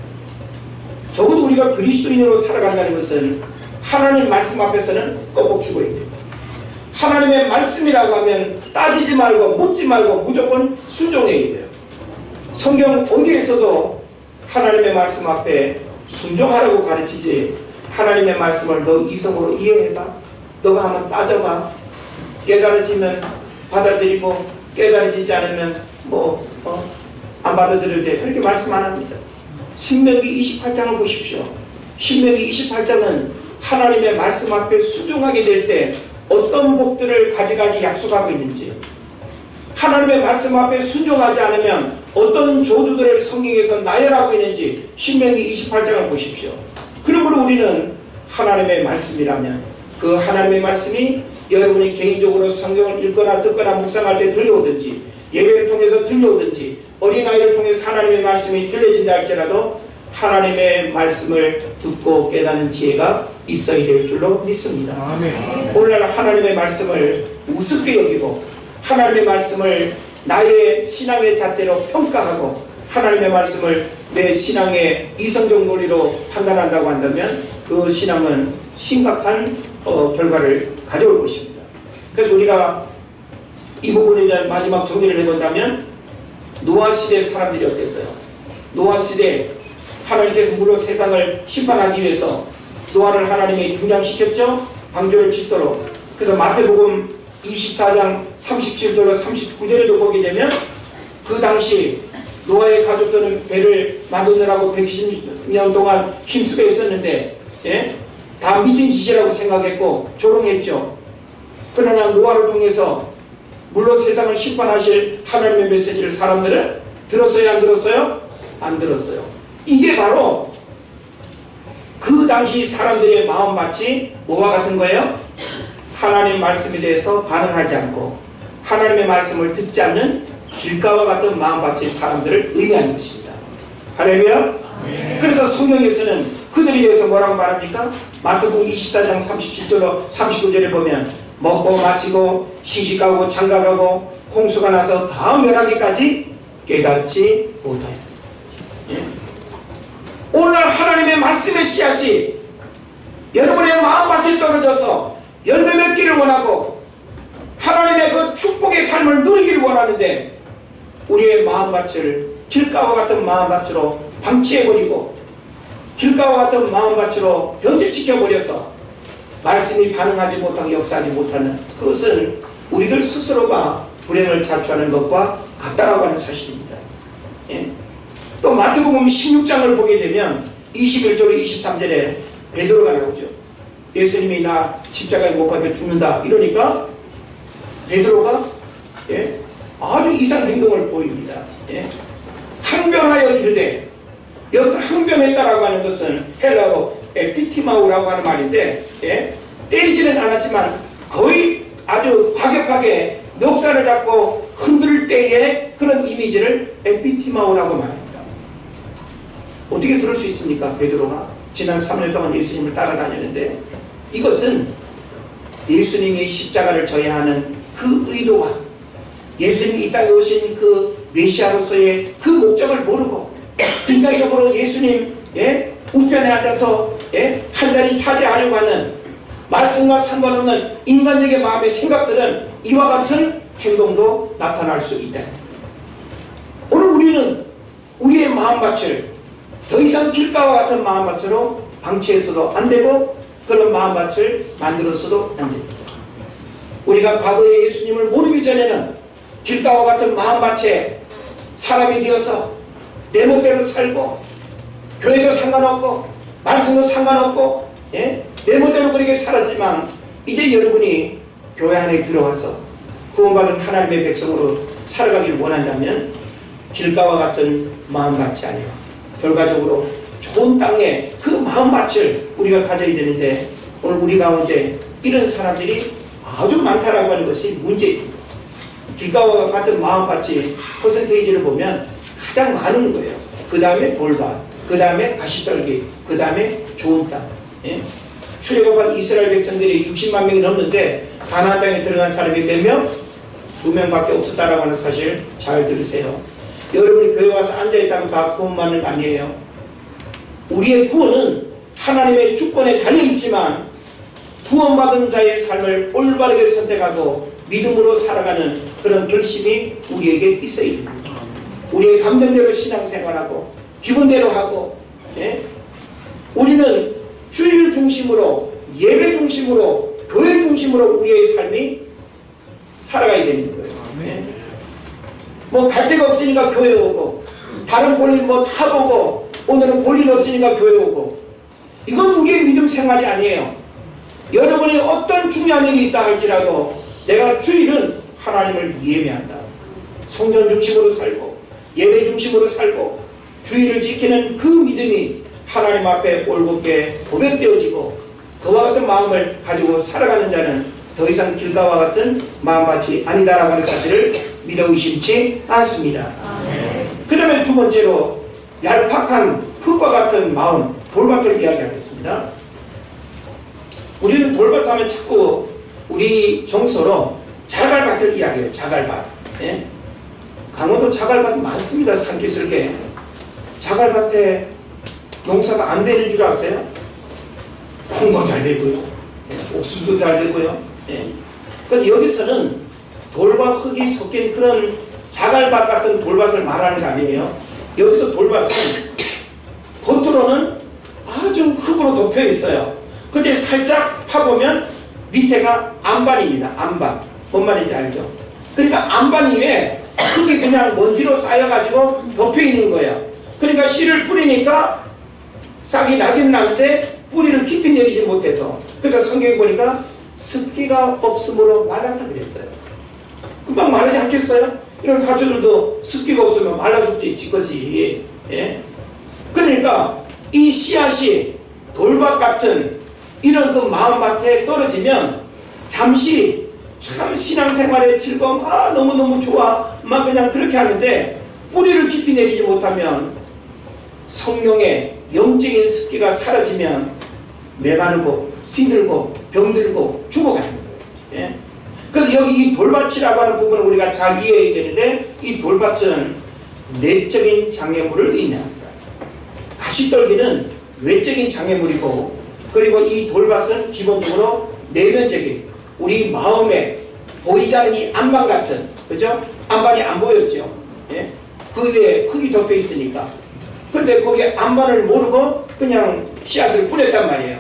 적어도 우리가 그리스도인으로 살아간다는 것은 하나님 말씀 앞에서는 꺾어 죽어야 됩니다. 하나님의 말씀이라고 하면 따지지 말고 묻지 말고 무조건 순종해야 돼요. 성경 어디에서도 하나님의 말씀 앞에 순종하라고 가르치지, 하나님의 말씀을 너 이성으로 이해해봐, 너가 한번 따져봐, 깨달아지면 받아들이고 깨달아지지 않으면 안 받아들여도 돼, 그렇게 말씀 안 합니다. 신명기 28장을 보십시오. 신명기 28장은 하나님의 말씀 앞에 순종하게 될 때 어떤 복들을 가져가지 약속하고 있는지, 하나님의 말씀 앞에 순종하지 않으면 어떤 저주들을 성경에서 나열하고 있는지 신명기 28장을 보십시오. 그러므로 우리는 하나님의 말씀이라면 그 하나님의 말씀이 여러분이 개인적으로 성경을 읽거나 듣거나 묵상할 때 들려오든지, 예배를 통해서 들려오든지, 어린아이를 통해서 하나님의 말씀이 들려진다 할지라도 하나님의 말씀을 듣고 깨닫는 지혜가 있어야 될 줄로 믿습니다. 아멘. 오늘날 하나님의 말씀을 우습게 여기고 하나님의 말씀을 나의 신앙의 잣대로 평가하고 하나님의 말씀을 내 신앙의 이성적 논리로 판단한다고 한다면 그 신앙은 심각한 결과를 가져올 것입니다. 그래서 우리가 이 부분에 대한 마지막 정리를 해본다면, 노아 시대 사람들이 어땠어요? 노아 시대 하나님께서 물론 세상을 심판하기 위해서 노아를 하나님이 등장시켰죠. 방주를 짓도록. 그래서 마태복음 24장 37절로 39절에도 보게 되면 그 당시 노아의 가족들은 배를 만드느라고 120년 동안 힘쓰고 있었는데 다 미친 짓이라고 생각했고 조롱했죠. 그러나 노아를 통해서 물론 세상을 심판하실 하나님의 메시지를 사람들은 들었어요? 안 들었어요? 안 들었어요. 이게 바로 그 당시 사람들의 마음밭이 뭐와 같은 거예요? 하나님 말씀에 대해서 반응하지 않고 하나님의 말씀을 듣지 않는 길가와 같은 마음밭의 사람들을 의미하는 것입니다. 할렐루야. 그래서 성경에서는 그들에 대해서 뭐라고 말합니까? 마태복음 24장 37절로 39절에 보면 먹고 마시고 시집가고 장가가고 홍수가 나서 다음 멸하기까지 깨닫지 못하여. 오늘날 하나님의 말씀의 씨앗이 여러분의 마음밭에 떨어져서 열매 맺기를 원하고 하나님의 그 축복의 삶을 누리기를 원하는데 우리의 마음밭을 길가와 같은 마음밭으로 방치해버리고 길가와 같은 마음밭으로 변질시켜버려서 말씀이 반응하지 못하고 역사하지 못하는 그것은 우리들 스스로가 불행을 자초하는 것과 같다라고 하는 사실입니다. 예? 또 마태복음 16장을 보게 되면 21절 23절에 베드로가 나오죠. 예수님이 나 십자가에 못 박혀 죽는다 이러니까 베드로가 아주 이상 행동을 보입니다. 항변하여 이르되, 여기서 항변했다라고 하는 것은 헬라어로 에피티마우라고 하는 말인데 때리지는 않았지만 거의 아주 과격하게 멱살을 잡고 흔들 때의 그런 이미지를 에피티마우라고 말합니다. 어떻게 그럴 수 있습니까? 베드로가 지난 3년 동안 예수님을 따라다녔는데 이것은 예수님이 십자가를 져야 하는 그 의도와 예수님이 이 땅에 오신 그 메시아로서의 그 목적을 모르고 인간적으로 예수님 우편에 앉아서 한 자리 차지하려고 하는 말씀과 상관없는 인간적인 마음의 생각들은 이와 같은 행동도 나타날 수 있다. 오늘 우리는 우리의 마음밭을 더 이상 길가와 같은 마음밭으로 방치해서도 안 되고 그런 마음밭을 만들어서도 안 됩니다. 우리가 과거에 예수님을 모르기 전에는 길가와 같은 마음밭에 사람이 되어서 내 멋대로 살고 교회도 상관없고 말씀도 상관없고 내 멋대로 그렇게 살았지만 이제 여러분이 교회 안에 들어와서 구원받은 하나님의 백성으로 살아가기를 원한다면 길가와 같은 마음밭이 아니라 결과적으로 좋은 땅에 그 마음밭을 우리가 가져야 되는데 오늘 우리 가운데 이런 사람들이 아주 많다라고 하는 것이 문제입니다. 길가와 같은 마음밭이 퍼센테이지를 보면 가장 많은 거예요. 그 다음에 돌밭, 그 다음에 가시떨기, 그 다음에 좋은 땅. 출애굽한 이스라엘 백성들이 60만 명이 넘는데 가나안 땅에 들어간 사람이 몇 명? 2명밖에 없었다라고 하는 사실 잘 들으세요. 여러분이 교회 와서 앉아있다고 다 구원받는 거 아니에요. 우리의 구원은 하나님의 주권에 달려있지만 구원받은 자의 삶을 올바르게 선택하고 믿음으로 살아가는 그런 결심이 우리에게 있어야 됩니다. 우리의 감정대로 신앙생활하고 기분대로 하고 우리는 주일 중심으로 예배 중심으로 교회 중심으로 우리의 삶이 살아가야 되는 거예요. 뭐 갈 데가 없으니까 교회 오고 다른 볼일 뭐 다 보고 오늘은 볼일 없으니까 교회 오고 이건 우리의 믿음 생활이 아니에요. 여러분이 어떤 중요한 일이 있다 할지라도 내가 주일은 하나님을 예배한다. 성전 중심으로 살고 예배 중심으로 살고 주일을 지키는 그 믿음이 하나님 앞에 올곧게 고백되어지고 그와 같은 마음을 가지고 살아가는 자는 더 이상 길가와 같은 마음밭이 아니다라고 하는 사실을 믿어 의심치 않습니다. 그 다음에 두 번째로 얄팍한 흙과 같은 마음, 돌밭을 이야기하겠습니다. 우리는 돌밭 하면 자꾸 우리 정서로 자갈밭을 이야기해요. 자갈밭. 강원도 자갈밭 많습니다. 산기슭에. 자갈밭에 농사가 안 되는 줄 아세요? 콩도 잘 되고요. 옥수수도 잘 되고요. 그런데 여기서는 돌과 흙이 섞인 그런 자갈밭 같은 돌밭을 말하는 거 아니에요. 여기서 돌밭은 겉으로는 아주 흙으로 덮여 있어요. 근데 살짝 파보면 밑에가 안반입니다. 안반. 뭔 말인지 알죠? 그러니까 안반 위에 흙이 그냥 먼지로 쌓여가지고 덮여 있는 거예요. 그러니까 씨를 뿌리니까 싹이 나긴 나는데 뿌리를 깊이 내리지 못해서 그래서 성경에 보니까 습기가 없으므로 말랐다 그랬어요. 금방 마르지 않겠어요? 이런 가축들도 습기가 없으면 말라 죽지 지것이. 그러니까 이 씨앗이 돌밭 같은 이런 그 마음밭에 떨어지면 잠시 참 신앙생활의 즐거움 너무너무 좋아 막 그냥 그렇게 하는데 뿌리를 깊이 내리지 못하면 성령의 영적인 습기가 사라지면 메마르고 시들고 병들고 죽어가는 거예요. 예? 그래서 여기 이 돌밭이라고 하는 부분을 우리가 잘 이해해야 되는데, 이 돌밭은 내적인 장애물을 의미합니다. 가시떨기는 외적인 장애물이고, 그리고 이 돌밭은 기본적으로 내면적인 우리 마음에 보이지 않는 이 안반 같은, 그죠? 안반이 안 보였죠. 예? 그 위에 흙이 덮여 있으니까. 근데 거기에 안반을 모르고 그냥 씨앗을 뿌렸단 말이에요.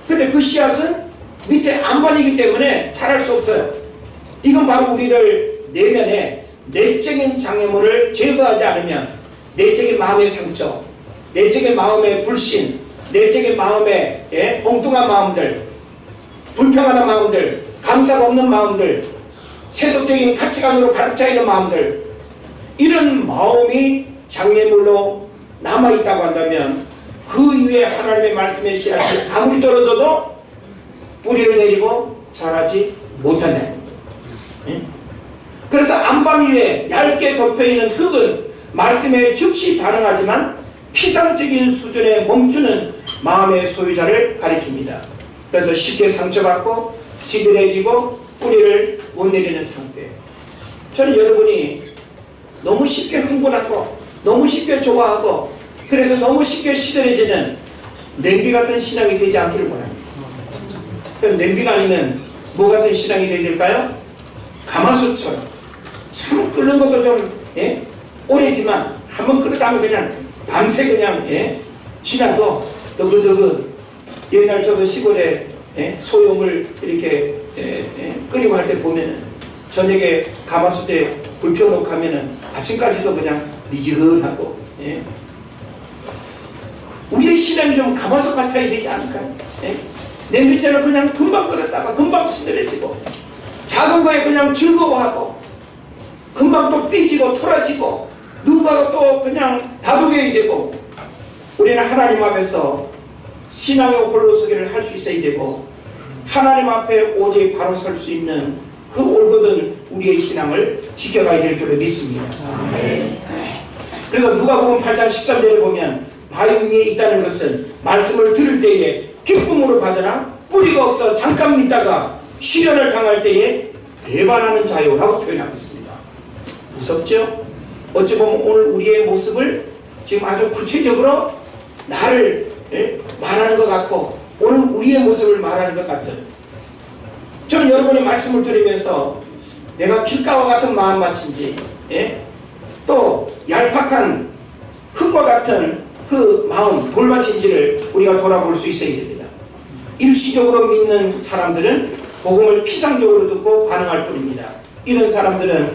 근데 그 씨앗은 밑에 안반이기 때문에 자랄 수 없어요. 이건 바로 우리들 내면에 내적인 장애물을 제거하지 않으면, 내적인 마음의 상처, 내적인 마음의 불신, 내적인 마음의 엉뚱한 마음들, 불평하는 마음들, 감사가 없는 마음들, 세속적인 가치관으로 가득 차 있는 마음들, 이런 마음이 장애물로 남아있다고 한다면 그 위에 하나님의 말씀의 씨앗이 아무리 떨어져도 뿌리를 내리고 자라지 못한다는 거예요. 그래서 안반 위에 얇게 덮여있는 흙은 말씀에 즉시 반응하지만 피상적인 수준에 멈추는 마음의 소유자를 가리킵니다. 그래서 쉽게 상처받고 시들해지고 뿌리를 못 내리는 상태. 저는 여러분이 너무 쉽게 흥분하고 너무 쉽게 좋아하고 그래서 너무 쉽게 시들해지는 냄비 같은 신앙이 되지 않기를 원합니다. 그럼 냄비가 아니면 뭐 같은 신앙이 되어야 될까요? 가마솥처럼 참 끓는 것도 좀 오래지만 한번 끓으다 하면 그냥 밤새 그냥 지나도 너그너그. 옛날 저도 시골에 소용을 이렇게 끓이고 할 때 보면은 저녁에 가마솥에 불 펴놓고 하면은 아침까지도 그냥 미지근하고. 우리의 신앙이 좀 가마솥 같아야 되지 않을까요? 냄비처럼 그냥 금방 끓였다가 금방 시들해지고, 작은 거에 그냥 즐거워하고, 금방 또 삐지고 토라지고, 누군가가 또 그냥 다독여야 되고. 우리는 하나님 앞에서 신앙의 홀로서기를 할 수 있어야 되고, 하나님 앞에 오직 바로 설 수 있는 그 올곧은 우리의 신앙을 지켜가야 될 줄을 믿습니다. 그래서 누가복음 8장 13절에 보면 바위 위에 있다는 것은 말씀을 들을 때에 기쁨으로 받으나 뿌리가 없어 잠깐 믿다가 시련을 당할 때에 배반하는 자요라고 표현하고 있습니다. 무섭죠? 어찌 보면 오늘 우리의 모습을 지금 아주 구체적으로 나를 말하는 것 같고, 오늘 우리의 모습을 말하는 것 같은, 저는 여러분의 말씀을 들으면서 내가 길가와 같은 마음밭인지 또 얄팍한 흙과 같은 그 마음 돌밭인지를 우리가 돌아볼 수 있어야 됩니다. 일시적으로 믿는 사람들은 복음을 피상적으로 듣고 반응할 뿐입니다. 이런 사람들은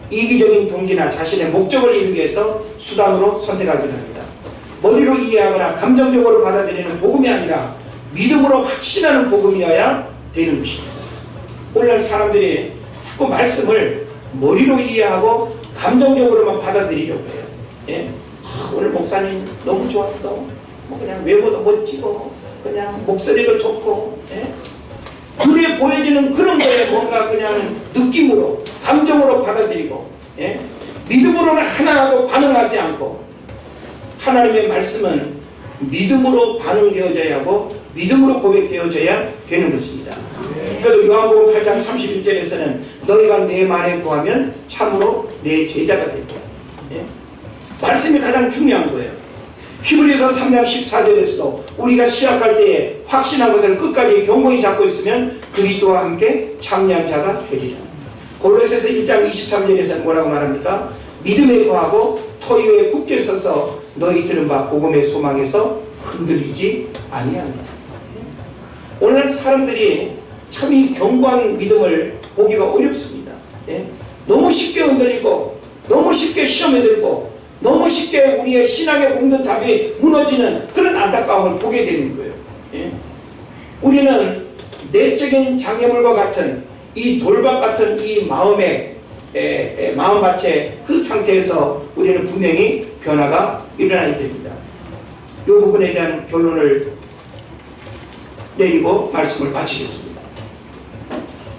이기적인 동기나 자신의 목적을 이루기 위해서 수단으로 선택하기도 합니다. 머리로 이해하거나 감정적으로 받아들이는 복음이 아니라 믿음으로 확신하는 복음이어야 되는 것입니다. 오늘날 사람들이 자꾸 말씀을 머리로 이해하고 감정적으로만 받아들이려고 해요. 오늘 목사님 너무 좋았어. 뭐 그냥 외모도 멋지고 그냥 목소리도 좋고 눈에 보여지는 그런 거에 뭔가 그냥 느낌으로 감정으로 받아들이고 믿음으로는 하나라도 반응하지 않고, 하나님의 말씀은 믿음으로 반응되어져야 하고 믿음으로 고백되어져야 되는 것입니다. 그래도 요한복음 8장 31절에서는 너희가 내 말에 구하면 참으로 내 제자가 될 거야. 말씀이 가장 중요한 거예요. 히브리서 3장 14절에서도 우리가 시작할 때에 확신한 것을 끝까지 경고히 잡고 있으면 그리스도와 함께 참여한 자가 되리라. 골로새서 1장 23절에서는 뭐라고 말합니까? 믿음에 거하고 터 위에 굳게 서서 너희 들은 바 복음의 소망에서 흔들리지 아니한다. 오늘 사람들이 참 이 견고한 믿음을 보기가 어렵습니다. 너무 쉽게 흔들리고 너무 쉽게 시험에 들고 너무 쉽게 우리의 신앙의 공든 답이 무너지는 그런 안타까움을 보게 되는 거예요. 우리는 내적인 장애물과 같은 이 돌밭 같은 이 마음의 마음밭의 그 상태에서 우리는 분명히 변화가 일어나야 됩니다. 이 부분에 대한 결론을 내리고 말씀을 마치겠습니다.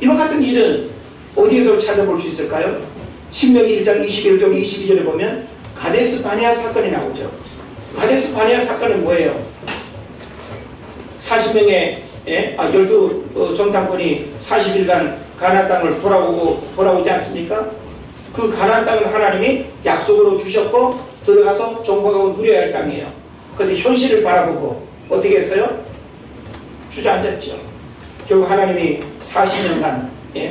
이와 같은 일은 어디에서 찾아볼 수 있을까요? 신명기 1장 21절 22절에 보면 가데스 바네아 사건이 나오죠. 가데스 바네아 사건은 뭐예요? 40명의 12 정탐꾼이 40일간 가나안 땅을 돌아오지 않습니까? 그 가나안 땅은 하나님이 약속으로 주셨고 들어가서 정복하고 누려야 할 땅이에요. 그런데 현실을 바라보고 어떻게 했어요? 주저앉았죠. 결국 하나님이 40년간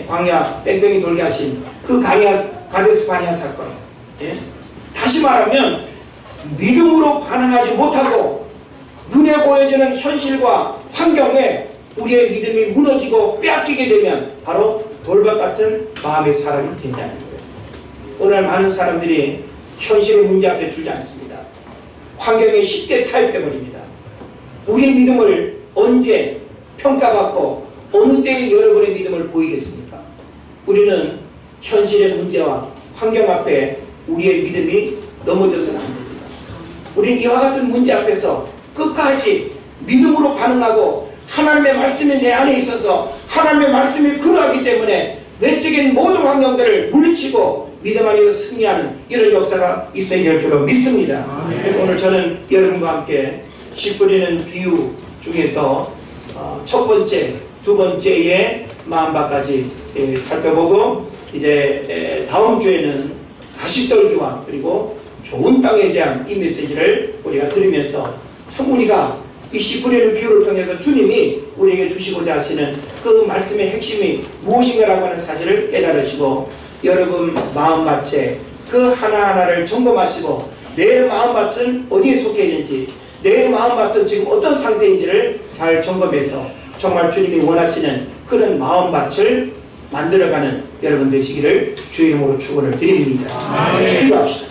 광야 뺑뺑이 돌게 하신 그 가데스 바네아 사건. 다시 말하면 믿음으로 반응하지 못하고 눈에 보여지는 현실과 환경에 우리의 믿음이 무너지고 빼앗기게 되면 바로 돌밭 같은 마음의 사람이 된다는 거예요. 오늘 많은 사람들이 현실의 문제 앞에 주지 않습니다. 환경에 쉽게 타협해버립니다. 우리의 믿음을 언제 평가받고 어느 때에 여러분의 믿음을 보이겠습니까? 우리는 현실의 문제와 환경 앞에 우리의 믿음이 넘어져서는 안 됩니다. 우리는 이와 같은 문제 앞에서 끝까지 믿음으로 반응하고 하나님의 말씀이 내 안에 있어서 하나님의 말씀이 그러하기 때문에 외적인 모든 환경들을 물리치고 믿음 안에서 승리하는 이런 역사가 있어야 될 줄로 믿습니다. 그래서 오늘 저는 여러분과 함께 씨 뿌리는 비유 중에서 첫 번째, 두 번째의 마음밭까지 살펴보고 이제 다음 주에는 가시떨기와 그리고 좋은 땅에 대한 이 메시지를 우리가 들으면서 참 우리가 이 씨 뿌리는 비유를 통해서 주님이 우리에게 주시고자 하시는 그 말씀의 핵심이 무엇인가라고 하는 사실을 깨달으시고 여러분 마음밭에 그 하나하나를 점검하시고 내 마음밭은 어디에 속해 있는지 내 마음밭은 지금 어떤 상태인지를 잘 점검해서 정말 주님이 원하시는 그런 마음밭을 만들어가는 여러분 되시기를 주의 이름으로 축원을 드립니다. 기도합시다.